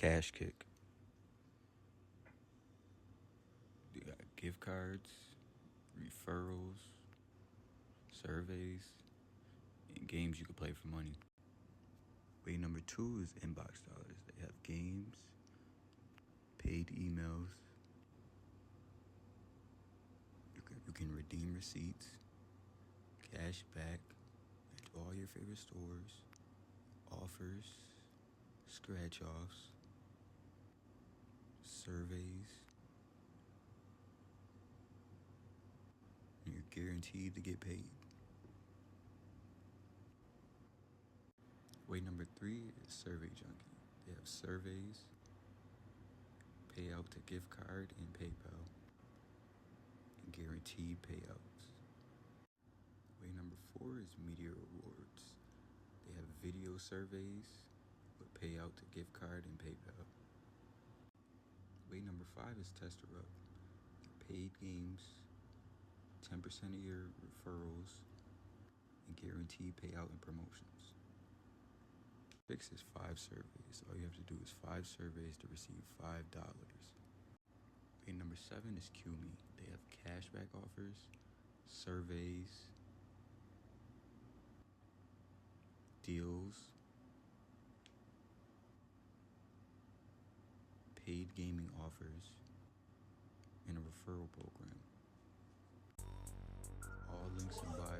Cash Kick. You got gift cards, referrals, surveys, and games you can play for money. Way number 2 is inbox dollars. They have games, paid emails. You can redeem receipts, cash back at all your favorite stores, offers, scratch offs, surveys. And you're guaranteed to get paid. Way number 3 is Survey Junkie. They have surveys, payout to gift card and PayPal, and guaranteed payouts. Way number 4 is Media Rewards. They have video surveys with payout to gift card and PayPal. Way number 5 is Tester Up. Paid games, 10% of your referrals, and guaranteed payout and promotions. 6 is 5 surveys. All you have to do is 5 surveys to receive $5. Way number 7 is QMe. They have cashback offers, surveys, deals, paid gaming offers, and a referral program. All links in bio.